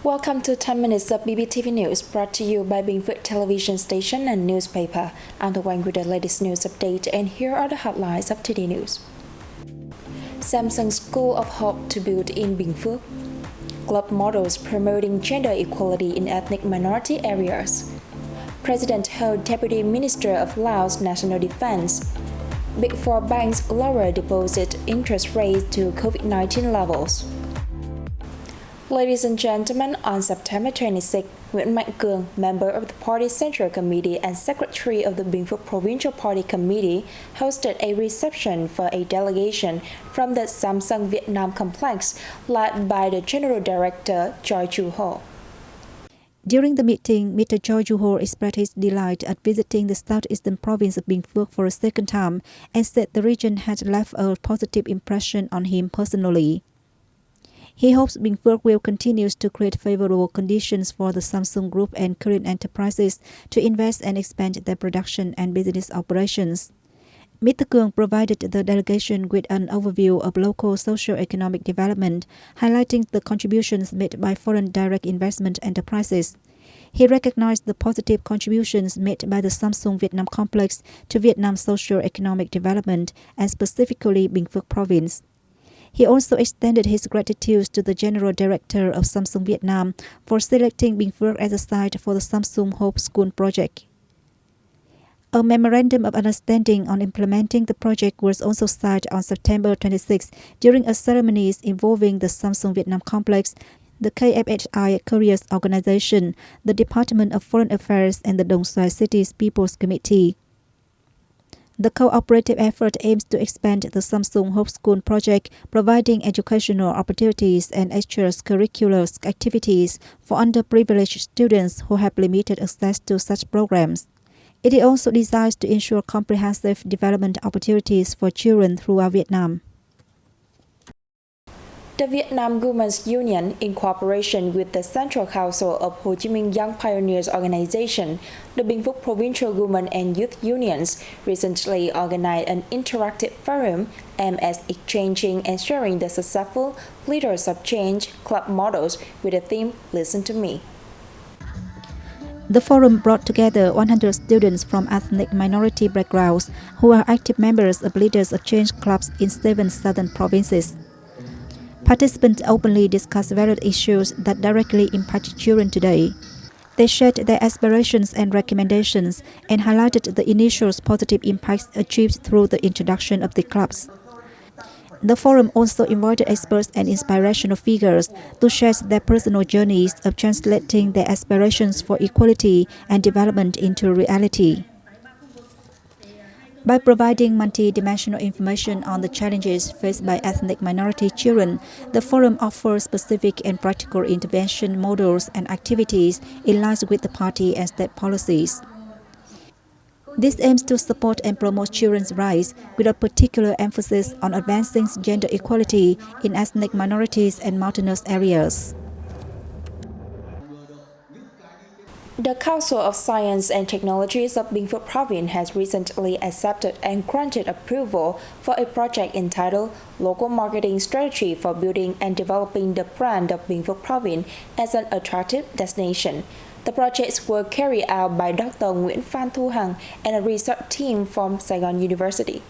Welcome to 10 minutes of BPTV News brought to you by Binh Phuoc television station and newspaper. I'm the one with the latest news update, and here are the headlines of today news. Samsung School of Hope to build in Binh Phuoc. Club models promoting gender equality in ethnic minority areas. President Ho, Deputy Minister of Laos National Defense. Big Four banks lower deposit interest rates to COVID-19 levels. Ladies and gentlemen, on September 26, Nguyễn Mạnh Cường, member of the party's Central Committee and Secretary of the Binh Phuoc Provincial Party Committee, hosted a reception for a delegation from the Samsung Vietnam complex led by the General Director Choi Joo-ho. During the meeting, Mr. Choi Joo-ho expressed his delight at visiting the southeastern province of Binh Phuoc for a second time and said the region had left a positive impression on him personally. He hopes Binh Phuoc will continue to create favorable conditions for the Samsung Group and Korean enterprises to invest and expand their production and business operations. Mr. Cường provided the delegation with an overview of local socio-economic development, highlighting the contributions made by foreign direct investment enterprises. He recognized the positive contributions made by the Samsung Vietnam complex to Vietnam's socio-economic development and specifically Binh Phuoc province. He also extended his gratitude to the General Director of Samsung Vietnam for selecting Binh Phuoc as a site for the Samsung Hope School project. A memorandum of understanding on implementing the project was also signed on September 26 during a ceremony involving the Samsung Vietnam complex, the KFHI Careers Organization, the Department of Foreign Affairs, and the Dong Xoài City's People's Committee. The cooperative effort aims to expand the Samsung Hope School project, providing educational opportunities and extracurricular activities for underprivileged students who have limited access to such programs. It is also designed to ensure comprehensive development opportunities for children throughout Vietnam. The Vietnam Women's Union, in cooperation with the Central Council of Ho Chi Minh Young Pioneers Organization, the Binh Phuoc Provincial Women and Youth Unions, recently organized an interactive forum aimed at exchanging and sharing the successful leaders of change club models with the theme Listen to Me. The forum brought together 100 students from ethnic minority backgrounds who are active members of Leaders of Change clubs in 7 southern provinces. Participants openly discussed various issues that directly impact children today. They shared their aspirations and recommendations and highlighted the initial positive impacts achieved through the introduction of the clubs. The forum also invited experts and inspirational figures to share their personal journeys of translating their aspirations for equality and development into reality. By providing multi-dimensional information on the challenges faced by ethnic minority children, the forum offers specific and practical intervention models and activities in line with the party and state policies. This aims to support and promote children's rights with a particular emphasis on advancing gender equality in ethnic minorities and mountainous areas. The Council of Science and Technologies of Binh Phuoc Province has recently accepted and granted approval for a project entitled Local Marketing Strategy for Building and Developing the Brand of Binh Phuoc Province as an Attractive Destination. The projects were carried out by Dr. Nguyễn Phan Thu Hằng and a research team from Saigon University.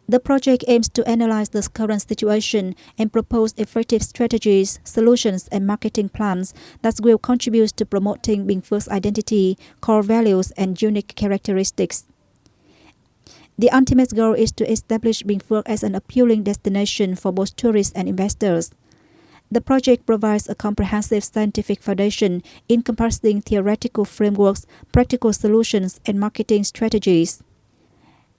The project aims to analyze the current situation and propose effective strategies, solutions, and marketing plans that will contribute to promoting Binh Phuoc's identity, core values, and unique characteristics. The ultimate goal is to establish Binh Phuoc as an appealing destination for both tourists and investors. The project provides a comprehensive scientific foundation encompassing theoretical frameworks, practical solutions, and marketing strategies.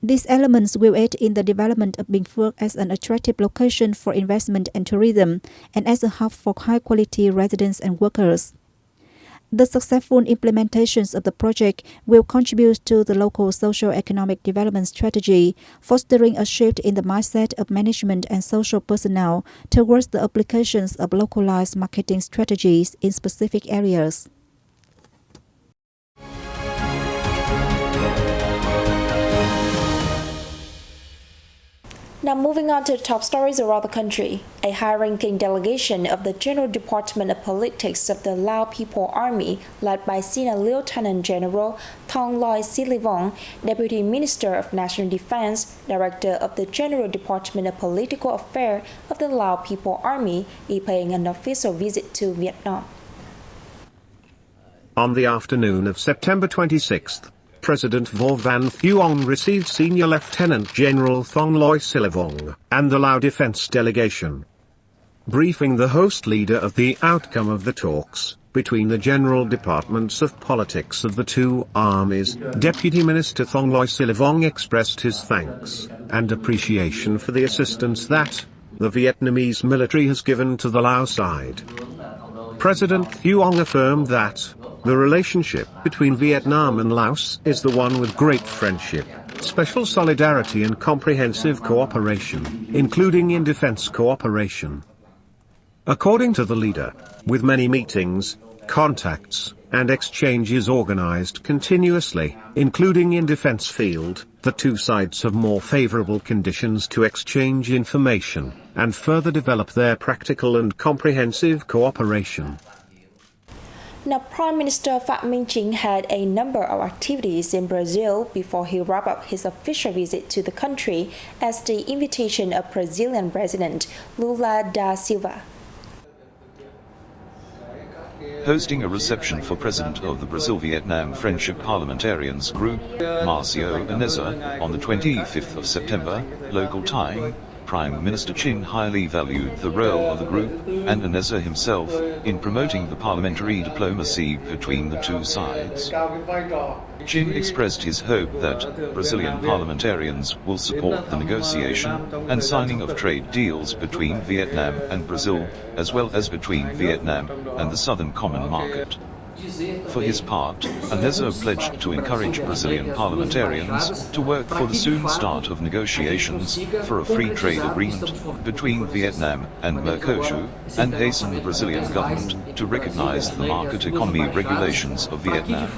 These elements will aid in the development of Binh Phuoc as an attractive location for investment and tourism, and as a hub for high-quality residents and workers. The successful implementations of the project will contribute to the local socio-economic development strategy, fostering a shift in the mindset of management and social personnel towards the applications of localized marketing strategies in specific areas. Now moving on to the top stories around the country. A high-ranking delegation of the General Department of Politics of the Lao People Army, led by Senior Lieutenant General Thong Loi Silivong, Deputy Minister of National Defense, Director of the General Department of Political Affairs of the Lao People Army, is paying an official visit to Vietnam. On the afternoon of September 26th, President Vo Van Phuong received Senior Lieutenant General Thong Loi Silivong and the Lao Defense delegation. Briefing the host leader of the outcome of the talks between the General Departments of Politics of the two armies, Deputy Minister Thong Loi Silivong expressed his thanks and appreciation for the assistance that the Vietnamese military has given to the Lao side. President Phuong affirmed that the relationship between Vietnam and Laos is the one with great friendship, special solidarity and comprehensive cooperation, including in defense cooperation. According to the leader, with many meetings, contacts, and exchanges organized continuously, including in defense field, the two sides have more favorable conditions to exchange information and further develop their practical and comprehensive cooperation. Now, Prime Minister Phạm Minh Chính had a number of activities in Brazil before he wrapped up his official visit to the country as the invitation of Brazilian President Lula da Silva. Hosting a reception for President of the Brazil-Vietnam Friendship Parliamentarians Group, Marcio Aneza, on the 25th of September, local time, Prime Minister Chin highly valued the role of the group, and Aneza himself, in promoting the parliamentary diplomacy between the two sides. Chin expressed his hope that Brazilian parliamentarians will support the negotiation and signing of trade deals between Vietnam and Brazil, as well as between Vietnam and the Southern Common Market. For his part, Aneza pledged to encourage Brazilian parliamentarians to work for the soon start of negotiations for a free trade agreement between Vietnam and Mercosur, and hasten the Brazilian government to recognize the market economy regulations of Vietnam.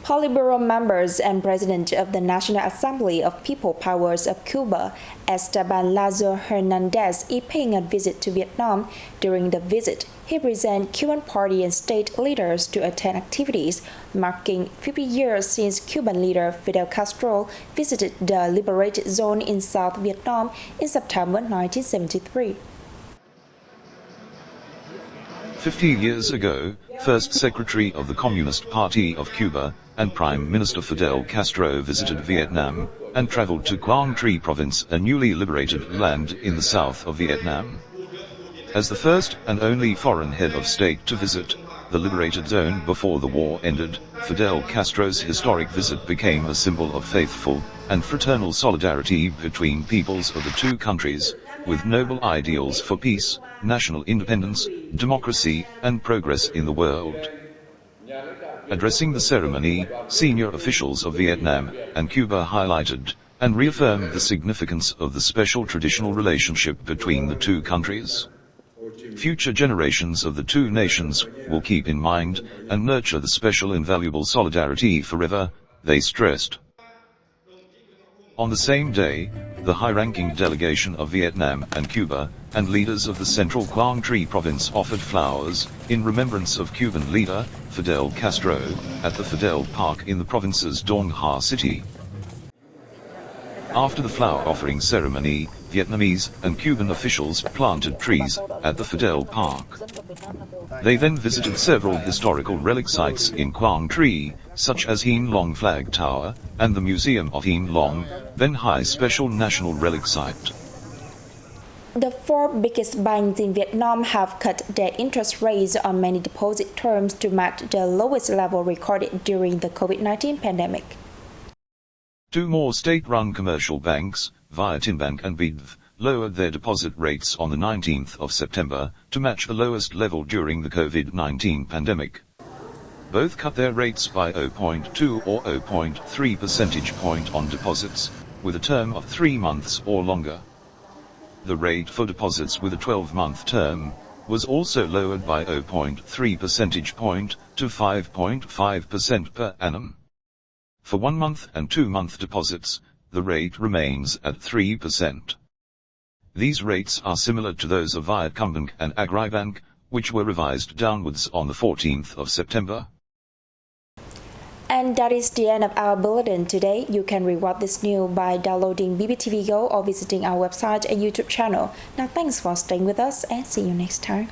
Politburo members and President of the National Assembly of People Powers of Cuba, Esteban Lazo Hernandez, is paying a visit to Vietnam. During the visit, he presents Cuban party and state leaders to attend activities marking 50 years since Cuban leader Fidel Castro visited the liberated zone in South Vietnam in September 1973. 50 years ago, First Secretary of the Communist Party of Cuba and Prime Minister Fidel Castro visited Vietnam and traveled to Quang Tri Province, a newly liberated land in the south of Vietnam. As the first and only foreign head of state to visit the liberated zone before the war ended, Fidel Castro's historic visit became a symbol of faithful and fraternal solidarity between peoples of the two countries, with noble ideals for peace, national independence, democracy, and progress in the world. Addressing the ceremony, senior officials of Vietnam and Cuba highlighted and reaffirmed the significance of the special traditional relationship between the two countries. Future generations of the two nations will keep in mind and nurture the special and valuable solidarity forever, they stressed. On the same day, the high-ranking delegation of Vietnam and Cuba, and leaders of the central Quang Tri province offered flowers, in remembrance of Cuban leader, Fidel Castro, at the Fidel Park in the province's Dong Ha city. After the flower offering ceremony, Vietnamese and Cuban officials planted trees at the Fidel Park. They then visited several historical relic sites in Quang Tri, such as Hien Long Flag Tower, and the Museum of Hien Long, Ven Hai Special National Relic Site. The four biggest banks in Vietnam have cut their interest rates on many deposit terms to match the lowest level recorded during the COVID-19 pandemic. Two more state-run commercial banks, Vietinbank and BPTV, lowered their deposit rates on the 19th of September to match the lowest level during the COVID-19 pandemic. Both cut their rates by 0.2 or 0.3 percentage point on deposits, with a term of 3 months or longer. The rate for deposits with a 12-month term was also lowered by 0.3 percentage point to 5.5% per annum. For 1-month and 2-month deposits, the rate remains at 3%. These rates are similar to those of Vietcombank and Agribank, which were revised downwards on the 14th of September. And that is the end of our bulletin today. You can rewatch this news by downloading BPTV Go or visiting our website and YouTube channel. Now thanks for staying with us and see you next time.